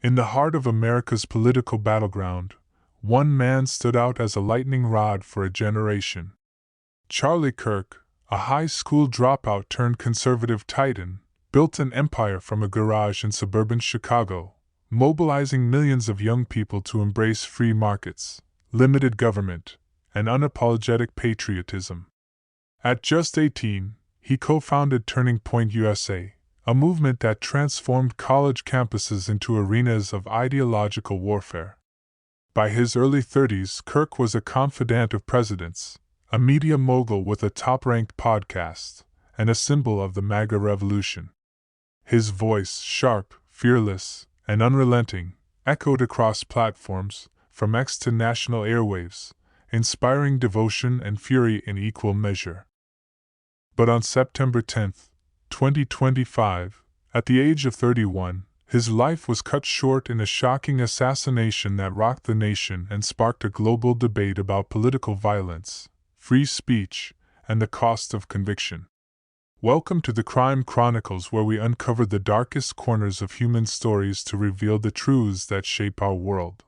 In the heart of America's political battleground, one man stood out as a lightning rod for a generation. Charlie Kirk, a high school dropout turned conservative titan, built an empire from a garage in suburban Chicago, mobilizing millions of young people to embrace free markets, limited government, and unapologetic patriotism. At just 18, he co-founded Turning Point USA, a movement that transformed college campuses into arenas of ideological warfare. By his early 30s, Kirk was a confidant of presidents, a media mogul with a top-ranked podcast, and a symbol of the MAGA revolution. His voice, sharp, fearless, and unrelenting, echoed across platforms, from X to national airwaves, inspiring devotion and fury in equal measure. But on September 10, 2025, at the age of 31, his life was cut short in a shocking assassination that rocked the nation and sparked a global debate about political violence, free speech, and the cost of conviction. Welcome to the Crime Chronicles, where we uncover the darkest corners of human stories to reveal the truths that shape our world.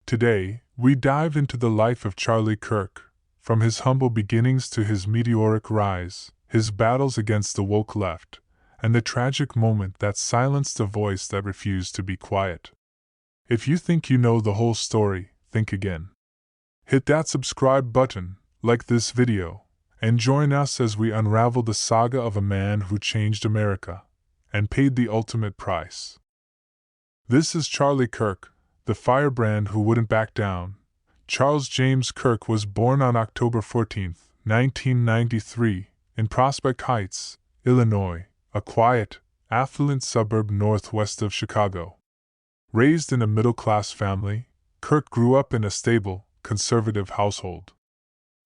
Today, we dive into the life of Charlie Kirk, from his humble beginnings to his meteoric rise, his battles against the woke left, and the tragic moment that silenced a voice that refused to be quiet. If you think you know the whole story, think again. Hit that subscribe button, like this video, and join us as we unravel the saga of a man who changed America and paid the ultimate price. This is Charlie Kirk, the firebrand who wouldn't back down. Charles James Kirk was born on October 14, 1993, in Prospect Heights, Illinois, a quiet, affluent suburb northwest of Chicago. Raised in a middle-class family, Kirk grew up in a stable, conservative household.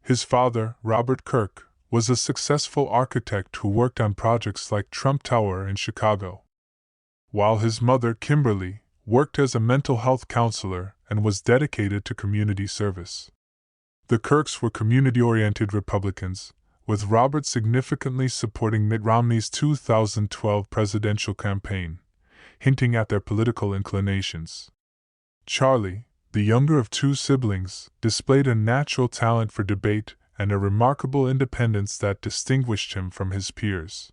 His father, Robert Kirk, was a successful architect who worked on projects like Trump Tower in Chicago, while his mother, Kimberly, worked as a mental health counselor and was dedicated to community service. The Kirks were community-oriented Republicans, with Robert significantly supporting Mitt Romney's 2012 presidential campaign, hinting at their political inclinations. Charlie, the younger of two siblings, displayed a natural talent for debate and a remarkable independence that distinguished him from his peers.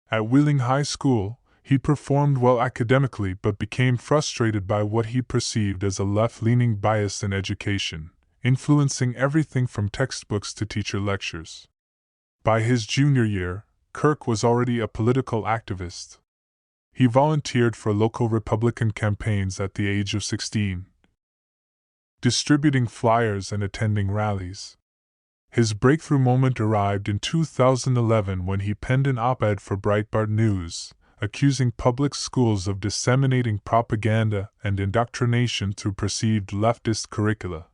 At Wheeling High School, he performed well academically but became frustrated by what he perceived as a left-leaning bias in education, influencing everything from textbooks to teacher lectures. By his junior year, Kirk was already a political activist. He volunteered for local Republican campaigns at the age of 16, distributing flyers and attending rallies. His breakthrough moment arrived in 2011 when he penned an op-ed for Breitbart News, accusing public schools of disseminating propaganda and indoctrination through perceived leftist curricula.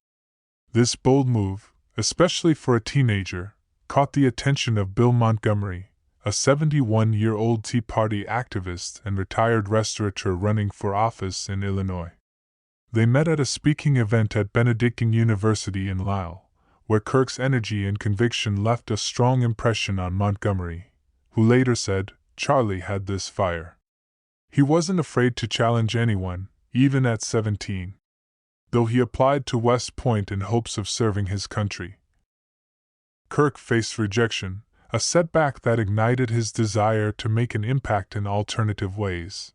This bold move, especially for a teenager, caught the attention of Bill Montgomery, a 71-year-old Tea Party activist and retired restaurateur running for office in Illinois. They met at a speaking event at Benedictine University in Lisle, where Kirk's energy and conviction left a strong impression on Montgomery, who later said, "Charlie had this fire. He wasn't afraid to challenge anyone, even at 17. Though he applied to West Point in hopes of serving his country, Kirk faced rejection, a setback that ignited his desire to make an impact in alternative ways.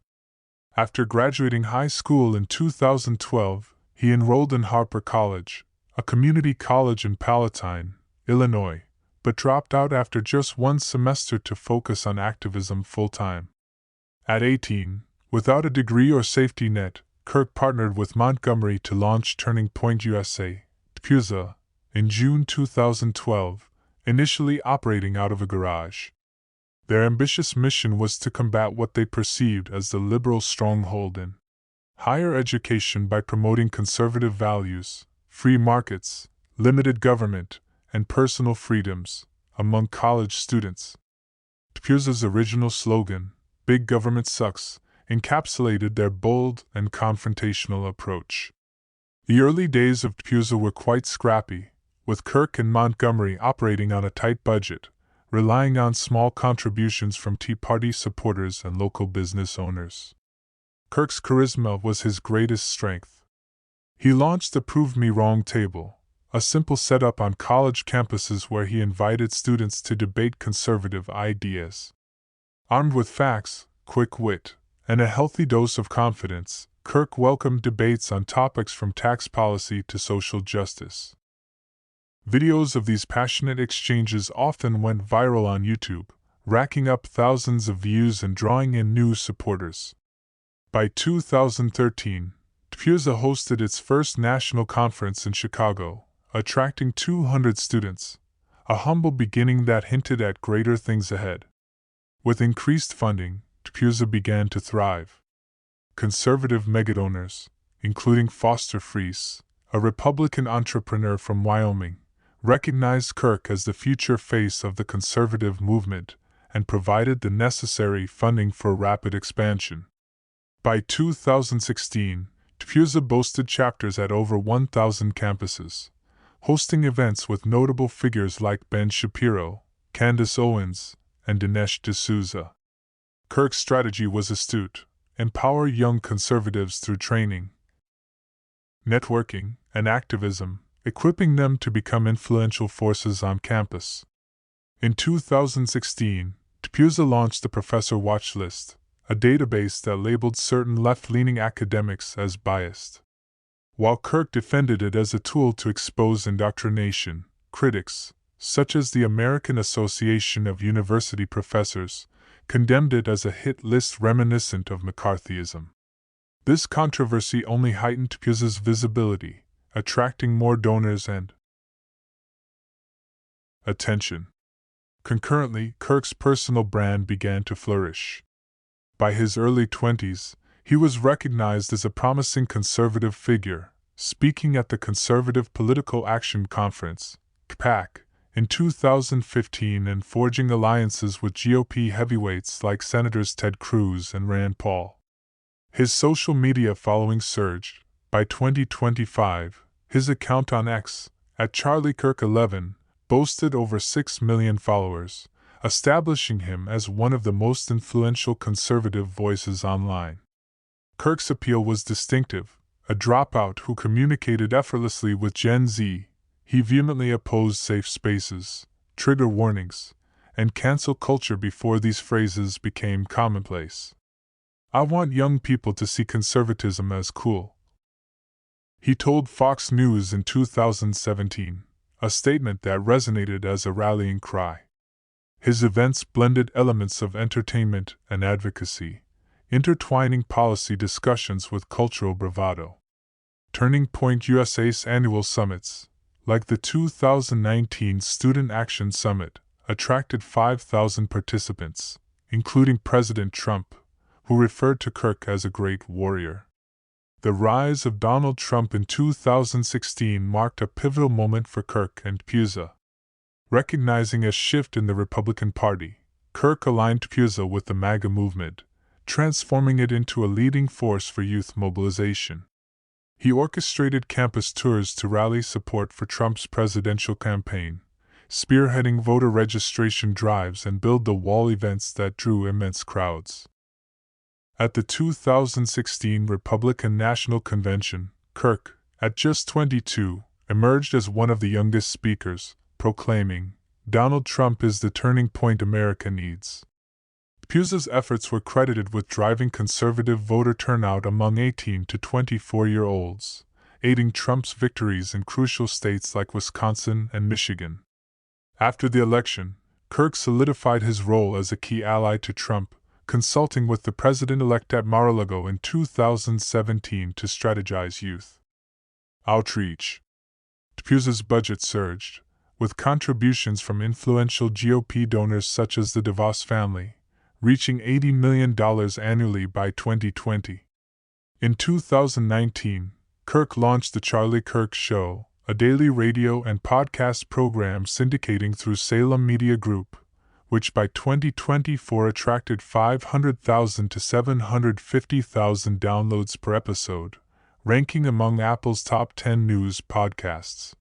After graduating high school in 2012, he enrolled in Harper College, a community college in Palatine, Illinois, but dropped out after just one semester to focus on activism full-time. At 18, without a degree or safety net, Kirk partnered with Montgomery to launch Turning Point USA, TPUSA, in June 2012, initially operating out of a garage. Their ambitious mission was to combat what they perceived as the liberal stronghold in higher education by promoting conservative values, free markets, limited government, and personal freedoms among college students. TPUSA's original slogan, "Big Government Sucks," encapsulated their bold and confrontational approach. The early days of TPUSA were quite scrappy, with Kirk and Montgomery operating on a tight budget, relying on small contributions from Tea Party supporters and local business owners. Kirk's charisma was his greatest strength. He launched the Prove Me Wrong table, a simple setup on college campuses where he invited students to debate conservative ideas. Armed with facts, quick wit, and a healthy dose of confidence, Kirk welcomed debates on topics from tax policy to social justice. Videos of these passionate exchanges often went viral on YouTube, racking up thousands of views and drawing in new supporters. By 2013, TPUSA hosted its first national conference in Chicago, attracting 200 students, a humble beginning that hinted at greater things ahead. With increased funding, TPUSA began to thrive. Conservative megadonors, including Foster Friess, a Republican entrepreneur from Wyoming, recognized Kirk as the future face of the conservative movement and provided the necessary funding for rapid expansion. By 2016, TPUSA boasted chapters at over 1,000 campuses, hosting events with notable figures like Ben Shapiro, Candace Owens, and Dinesh D'Souza. Kirk's strategy was astute: empower young conservatives through training, networking, and activism, equipping them to become influential forces on campus. In 2016, TPUSA launched the Professor Watch List, a database that labeled certain left-leaning academics as biased. While Kirk defended it as a tool to expose indoctrination, critics, such as the American Association of University Professors, condemned it as a hit list reminiscent of McCarthyism. This controversy only heightened TPUSA's visibility, attracting more donors and attention. Concurrently, Kirk's personal brand began to flourish. By his early 20s, he was recognized as a promising conservative figure, speaking at the Conservative Political Action Conference, CPAC, in 2015 and forging alliances with GOP heavyweights like Senators Ted Cruz and Rand Paul. His social media following surged. By 2025, his account on X, at Charlie Kirk 11, boasted over 6 million followers, establishing him as one of the most influential conservative voices online. Kirk's appeal was distinctive: a dropout who communicated effortlessly with Gen Z. He vehemently opposed safe spaces, trigger warnings, and cancel culture before these phrases became commonplace. "I want young people to see conservatism as cool," he told Fox News in 2017, a statement that resonated as a rallying cry. His events blended elements of entertainment and advocacy, intertwining policy discussions with cultural bravado. Turning Point USA's annual summits, like the 2019 Student Action Summit, attracted 5,000 participants, including President Trump, who referred to Kirk as a great warrior. The rise of Donald Trump in 2016 marked a pivotal moment for Kirk and TPUSA. Recognizing a shift in the Republican Party, Kirk aligned TPUSA with the MAGA movement, transforming it into a leading force for youth mobilization. He orchestrated campus tours to rally support for Trump's presidential campaign, spearheading voter registration drives and build the wall events that drew immense crowds. At the 2016 Republican National Convention, Kirk, at just 22, emerged as one of the youngest speakers, proclaiming, "Donald Trump is the turning point America needs." TPUSA's efforts were credited with driving conservative voter turnout among 18 to 24-year-olds, aiding Trump's victories in crucial states like Wisconsin and Michigan. After the election, Kirk solidified his role as a key ally to Trump, consulting with the president-elect at Mar-a-Lago in 2017 to strategize youth outreach. TPUSA's budget surged, with contributions from influential GOP donors such as the DeVos family, reaching $80 million annually by 2020. In 2019, Kirk launched The Charlie Kirk Show, a daily radio and podcast program syndicating through Salem Media Group, which by 2024 attracted 500,000 to 750,000 downloads per episode, ranking among Apple's top 10 news podcasts.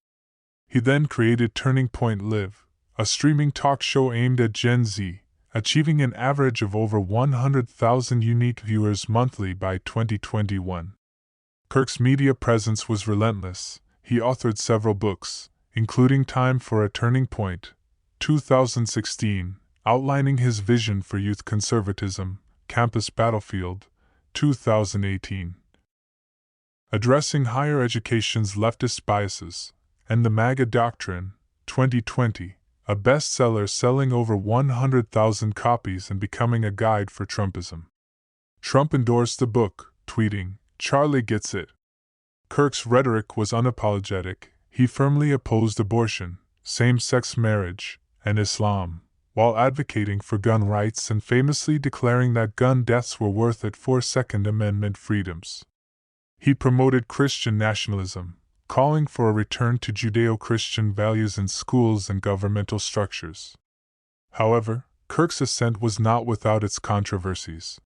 He then created Turning Point Live, a streaming talk show aimed at Gen Z, achieving an average of over 100,000 unique viewers monthly by 2021. Kirk's media presence was relentless. He authored several books, including Time for a Turning Point, 2016, outlining his vision for youth conservatism, Campus Battlefield, 2018, addressing higher education's leftist biases, and The MAGA Doctrine, 2020, a bestseller selling over 100,000 copies and becoming a guide for Trumpism. Trump endorsed the book, tweeting, "Charlie gets it." Kirk's rhetoric was unapologetic. He firmly opposed abortion, same-sex marriage, and Islam, while advocating for gun rights and famously declaring that gun deaths were worth it for Second Amendment freedoms. He promoted Christian nationalism, calling for a return to Judeo-Christian values in schools and governmental structures. However, Kirk's ascent was not without its controversies.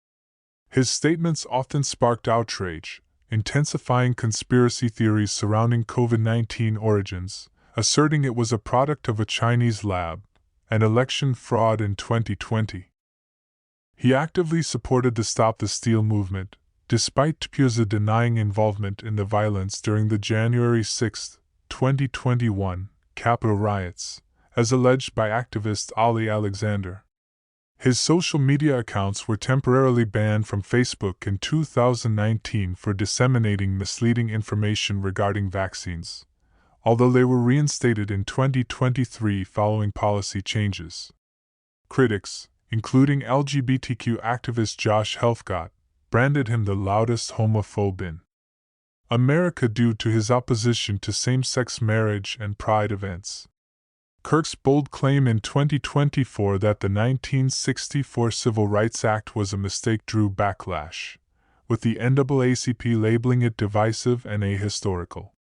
His statements often sparked outrage, intensifying conspiracy theories surrounding COVID-19 origins, asserting it was a product of a Chinese lab, and election fraud in 2020. He actively supported the Stop the Steal movement, despite Tpeusa denying involvement in the violence during the January 6, 2021, Capitol riots, as alleged by activist Ali Alexander. His social media accounts were temporarily banned from Facebook in 2019 for disseminating misleading information regarding vaccines, although they were reinstated in 2023 following policy changes. Critics, including LGBTQ activist Josh Helfgott, branded him the loudest homophobe in America due to his opposition to same-sex marriage and pride events. Kirk's bold claim in 2024 that the 1964 Civil Rights Act was a mistake drew backlash, with the NAACP labeling it divisive and ahistorical.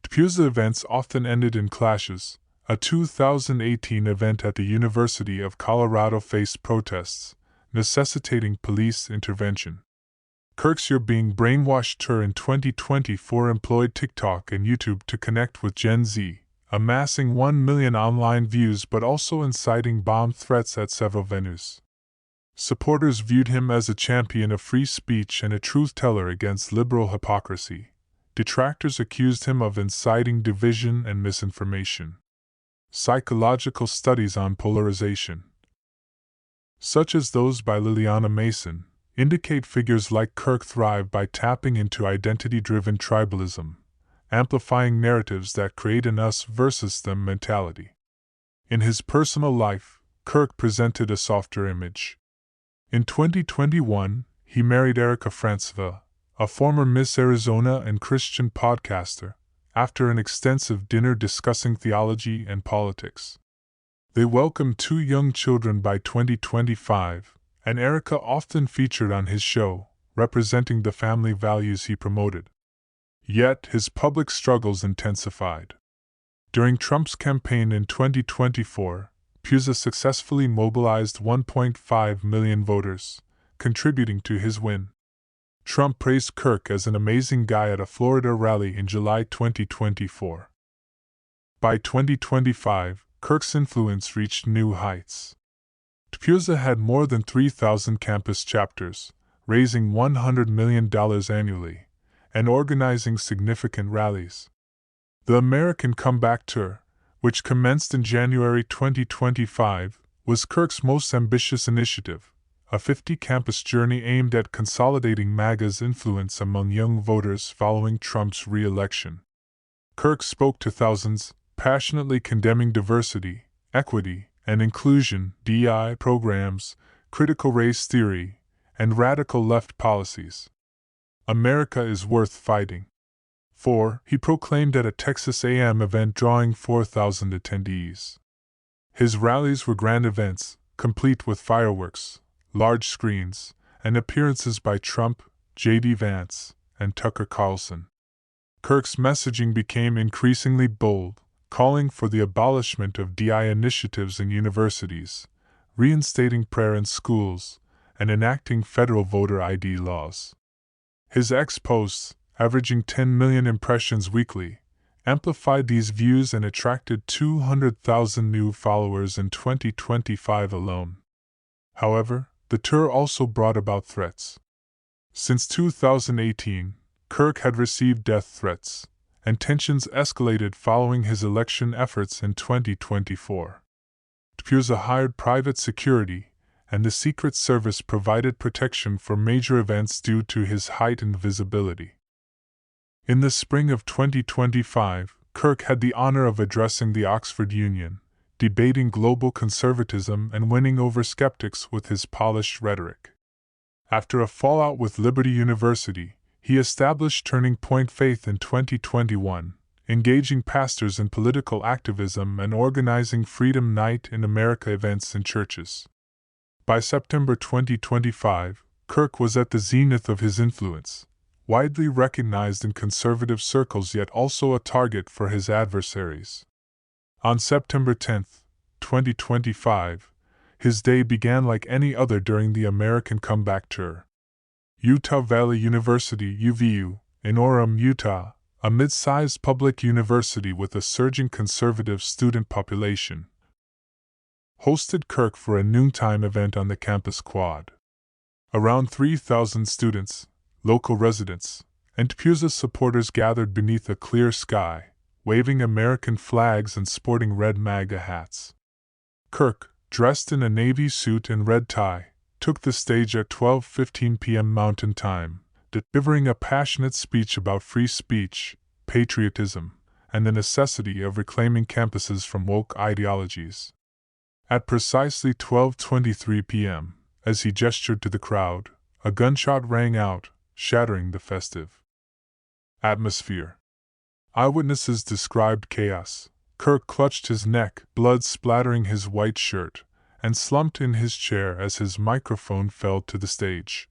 Tpeusa events often ended in clashes. A 2018 event at the University of Colorado faced protests, necessitating police intervention. Kirk's "You're Being Brainwashed" tour in 2024 employed TikTok and YouTube to connect with Gen Z, amassing 1 million online views but also inciting bomb threats at several venues. Supporters viewed him as a champion of free speech and a truth-teller against liberal hypocrisy. Detractors accused him of inciting division and misinformation. Psychological studies on polarization, such as those by Liliana Mason, indicate figures like Kirk thrive by tapping into identity-driven tribalism, amplifying narratives that create an us versus them mentality. In his personal life, Kirk presented a softer image. In 2021, he married Erica Franceva, a former Miss Arizona and Christian podcaster, after an extensive dinner discussing theology and politics. They welcomed 2 young children by 2025, and Erica often featured on his show, representing the family values he promoted. Yet his public struggles intensified. During Trump's campaign in 2024, Tpeusa successfully mobilized 1.5 million voters, contributing to his win. Trump praised Kirk as an amazing guy at a Florida rally in July 2024. By 2025, Kirk's influence reached new heights. Tpeusa had more than 3,000 campus chapters, raising $100 million annually, and organizing significant rallies. The American Comeback Tour, which commenced in January 2025, was Kirk's most ambitious initiative, a 50-campus journey aimed at consolidating MAGA's influence among young voters following Trump's re-election. Kirk spoke to thousands, passionately condemning diversity, equity, and inclusion (DI) programs, critical race theory, and radical left policies. America is worth fighting for, he proclaimed at a Texas A&M event drawing 4,000 attendees. His rallies were grand events, complete with fireworks, large screens, and appearances by Trump, J.D. Vance, and Tucker Carlson. Kirk's messaging became increasingly bold, calling for the abolishment of DI initiatives in universities, reinstating prayer in schools, and enacting federal voter ID laws. His X posts, averaging 10 million impressions weekly, amplified these views and attracted 200,000 new followers in 2025 alone. However, the tour also brought about threats. Since 2018, Kirk had received death threats, and tensions escalated following his election efforts in 2024. TPUSA hired private security, and the Secret Service provided protection for major events due to his heightened visibility. In the spring of 2025, Kirk had the honor of addressing the Oxford Union, debating global conservatism and winning over skeptics with his polished rhetoric. After a fallout with Liberty University, he established Turning Point Faith in 2021, engaging pastors in political activism and organizing Freedom Night in America events in churches. By September 2025, Kirk was at the zenith of his influence, widely recognized in conservative circles yet also a target for his adversaries. On September 10, 2025, his day began like any other during the American Comeback Tour. Utah Valley University (UVU), in Orem, Utah, a mid-sized public university with a surging conservative student population, hosted Kirk for a noontime event on the campus quad. Around 3,000 students, local residents, and TPUSA supporters gathered beneath a clear sky, waving American flags and sporting red MAGA hats. Kirk, dressed in a navy suit and red tie, took the stage at 12:15 p.m. Mountain Time, delivering a passionate speech about free speech, patriotism, and the necessity of reclaiming campuses from woke ideologies. At precisely 12:23 p.m., as he gestured to the crowd, a gunshot rang out, shattering the festive atmosphere. Eyewitnesses described chaos. Kirk clutched his neck, blood splattering his white shirt, and slumped in his chair as his microphone fell to the stage.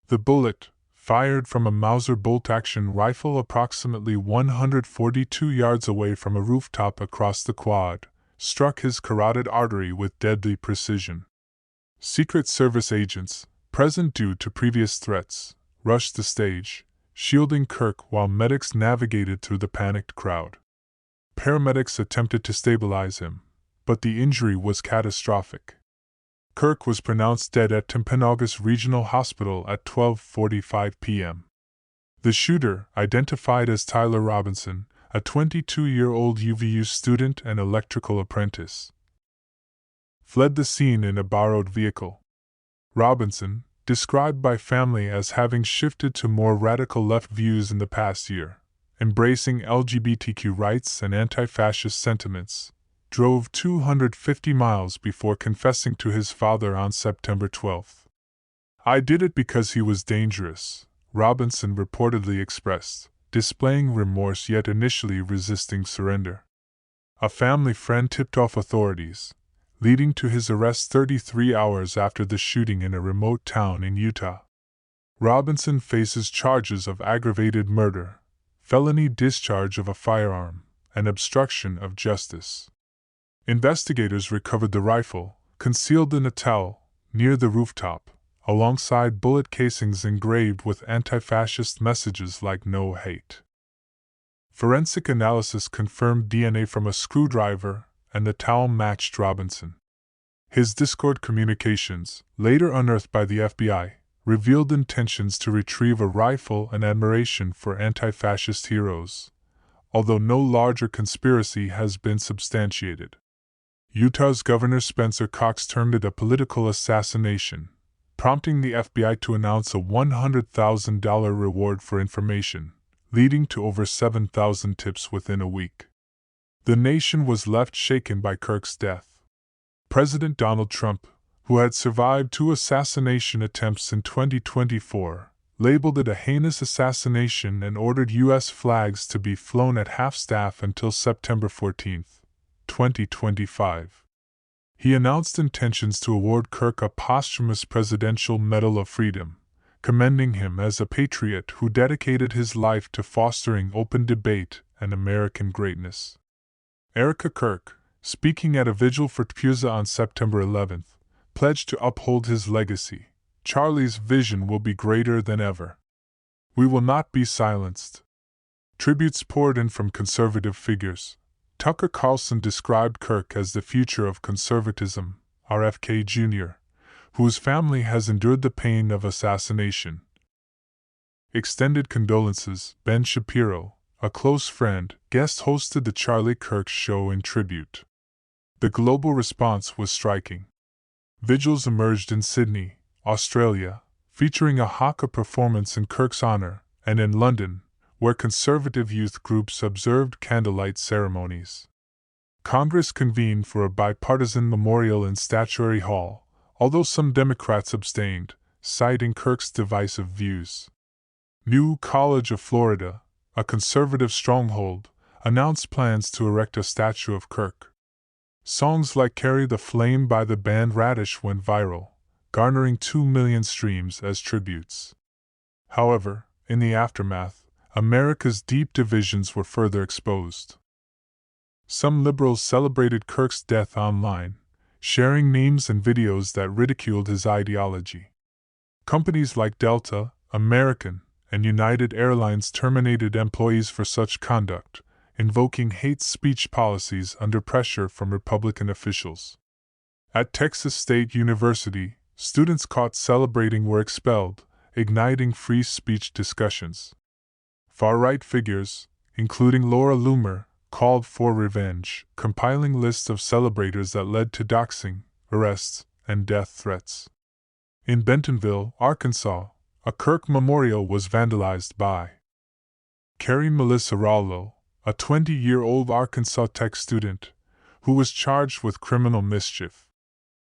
The bullet, fired from a Mauser bolt-action rifle approximately 142 yards away from a rooftop across the quad, struck his carotid artery with deadly precision. Secret Service agents, present due to previous threats, rushed the stage, shielding Kirk while medics navigated through the panicked crowd. Paramedics attempted to stabilize him, but the injury was catastrophic. Kirk was pronounced dead at Timpanogos Regional Hospital at 12:45 p.m. The shooter, identified as Tyler Robinson, a 22-year-old UVU student and electrical apprentice, fled the scene in a borrowed vehicle. Robinson, described by family as having shifted to more radical left views in the past year, embracing LGBTQ rights and anti-fascist sentiments, drove 250 miles before confessing to his father on September 12. "I did it because he was dangerous," Robinson reportedly expressed, displaying remorse yet initially resisting surrender. A family friend tipped off authorities, leading to his arrest 33 hours after the shooting in a remote town in Utah. Robinson faces charges of aggravated murder, felony discharge of a firearm, and obstruction of justice. Investigators recovered the rifle, concealed in a towel, near the rooftop, alongside bullet casings engraved with anti-fascist messages like "No Hate." Forensic analysis confirmed DNA from a screwdriver, and the towel matched Robinson. His Discord communications, later unearthed by the FBI, revealed intentions to retrieve a rifle and admiration for anti-fascist heroes, although no larger conspiracy has been substantiated. Utah's Governor Spencer Cox termed it a political assassination, prompting the FBI to announce a $100,000 reward for information, leading to over 7,000 tips within a week. The nation was left shaken by Kirk's death. President Donald Trump, who had survived 2 assassination attempts in 2024, labeled it a heinous assassination and ordered U.S. flags to be flown at half-staff until September 14, 2025. He announced intentions to award Kirk a posthumous Presidential Medal of Freedom, commending him as a patriot who dedicated his life to fostering open debate and American greatness. Erica Kirk, speaking at a vigil for TPUSA on September 11, pledged to uphold his legacy. "Charlie's vision will be greater than ever. We will not be silenced." Tributes poured in from conservative figures. Tucker Carlson described Kirk as the future of conservatism, RFK Jr., whose family has endured the pain of assassination. Extended condolences. Ben Shapiro, a close friend, guest hosted the Charlie Kirk show in tribute. The global response was striking. Vigils emerged in Sydney, Australia, featuring a haka performance in Kirk's honor, and in London, where conservative youth groups observed candlelight ceremonies. Congress convened for a bipartisan memorial in Statuary Hall, although some Democrats abstained, citing Kirk's divisive views. New College of Florida, a conservative stronghold, announced plans to erect a statue of Kirk. Songs like Carry the Flame by the band Radish went viral, garnering 2 million streams as tributes. However, in the aftermath, America's deep divisions were further exposed. Some liberals celebrated Kirk's death online, sharing memes and videos that ridiculed his ideology. Companies like Delta, American, and United Airlines terminated employees for such conduct, invoking hate speech policies under pressure from Republican officials. At Texas State University, students caught celebrating were expelled, igniting free speech discussions. Far-right figures, including Laura Loomer, called for revenge, compiling lists of celebrators that led to doxing, arrests, and death threats. In Bentonville, Arkansas, a Kirk memorial was vandalized by Carrie Melissa Rollo, a 20-year-old Arkansas Tech student, who was charged with criminal mischief.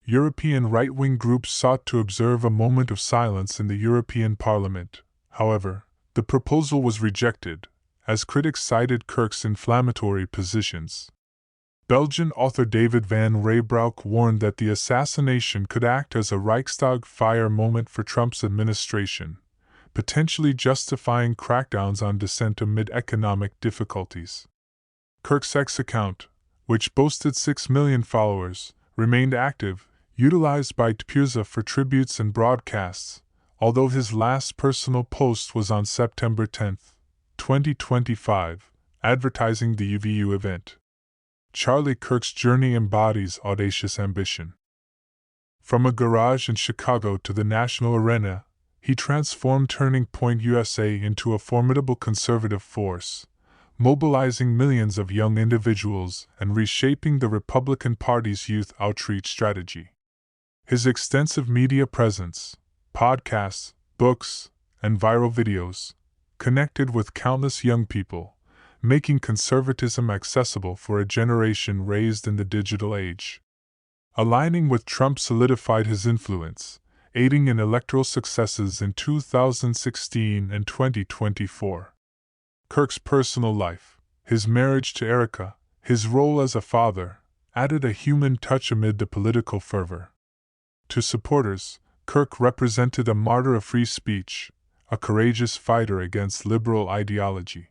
European right-wing groups sought to observe a moment of silence in the European Parliament. However, the proposal was rejected, as critics cited Kirk's inflammatory positions. Belgian author David van Reybrouck warned that the assassination could act as a Reichstag fire moment for Trump's administration, potentially justifying crackdowns on dissent amid economic difficulties. Kirk's X account, which boasted 6 million followers, remained active, utilized by Tpurza for tributes and broadcasts, although his last personal post was on September 10, 2025, advertising the UVU event. Charlie Kirk's journey embodies audacious ambition. From a garage in Chicago to the national arena, he transformed Turning Point USA into a formidable conservative force, mobilizing millions of young individuals and reshaping the Republican Party's youth outreach strategy. His extensive media presence, podcasts, books, and viral videos, connected with countless young people, making conservatism accessible for a generation raised in the digital age. Aligning with Trump solidified his influence, aiding in electoral successes in 2016 and 2024. Kirk's personal life, his marriage to Erica, his role as a father, added a human touch amid the political fervor. To supporters, Kirk represented a martyr of free speech, a courageous fighter against liberal ideology.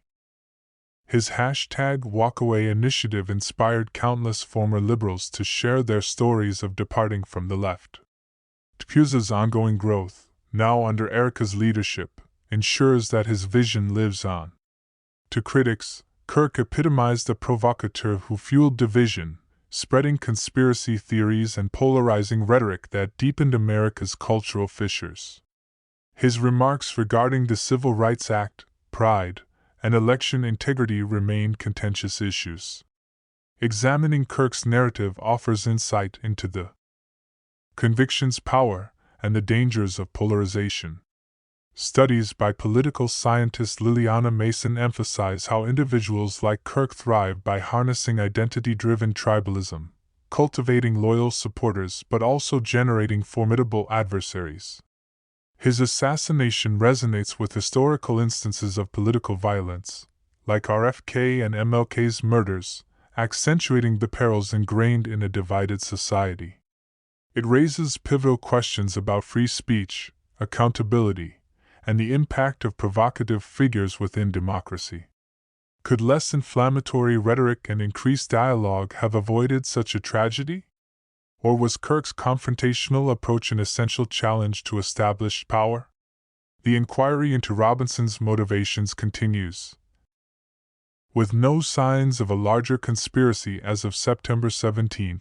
His #Walkaway initiative inspired countless former liberals to share their stories of departing from the left. Tpurza's ongoing growth, now under Erica's leadership, ensures that his vision lives on. To critics, Kirk epitomized a provocateur who fueled division, spreading conspiracy theories and polarizing rhetoric that deepened America's cultural fissures. His remarks regarding the Civil Rights Act, pride, and election integrity remained contentious issues. Examining Kirk's narrative offers insight into the conviction's power and the dangers of polarization. Studies by political scientist Liliana Mason emphasize how individuals like Kirk thrive by harnessing identity-driven tribalism, cultivating loyal supporters but also generating formidable adversaries. His assassination resonates with historical instances of political violence, like RFK and MLK's murders, accentuating the perils ingrained in a divided society. It raises pivotal questions about free speech, accountability, and the impact of provocative figures within democracy. Could less inflammatory rhetoric and increased dialogue have avoided such a tragedy? Or was Kirk's confrontational approach an essential challenge to established power? The inquiry into Robinson's motivations continues. With no signs of a larger conspiracy as of September 17,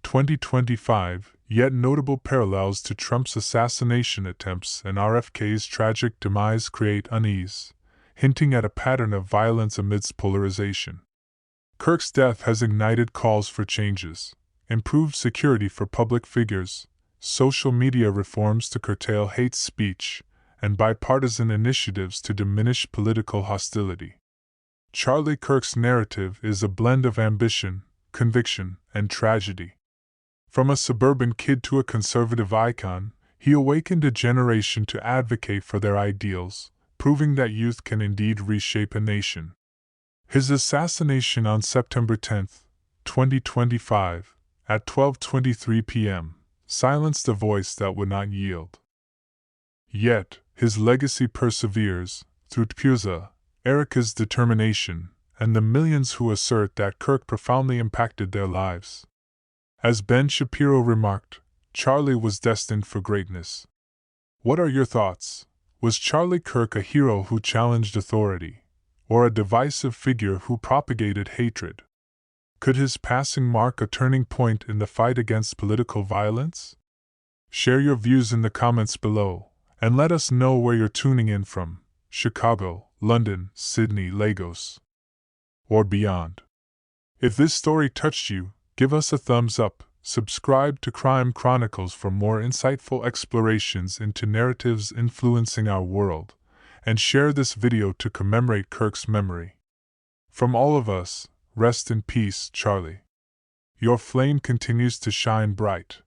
2025, Yet notable parallels to Trump's assassination attempts and RFK's tragic demise create unease, hinting at a pattern of violence amidst polarization. Kirk's death has ignited calls for changes, improved security for public figures, social media reforms to curtail hate speech, and bipartisan initiatives to diminish political hostility. Charlie Kirk's narrative is a blend of ambition, conviction, and tragedy. From a suburban kid to a conservative icon, he awakened a generation to advocate for their ideals, proving that youth can indeed reshape a nation. His assassination on September 10, 2025, at 12:23 p.m., silenced a voice that would not yield. Yet, his legacy perseveres, through Tpuza, Erica's determination, and the millions who assert that Kirk profoundly impacted their lives. As Ben Shapiro remarked, Charlie was destined for greatness. What are your thoughts? Was Charlie Kirk a hero who challenged authority, or a divisive figure who propagated hatred? Could his passing mark a turning point in the fight against political violence? Share your views in the comments below, and let us know where you're tuning in from: Chicago, London, Sydney, Lagos, or beyond. If this story touched you, give us a thumbs up, subscribe to Crime Chronicles for more insightful explorations into narratives influencing our world, and share this video to commemorate Kirk's memory. From all of us, rest in peace, Charlie. Your flame continues to shine bright.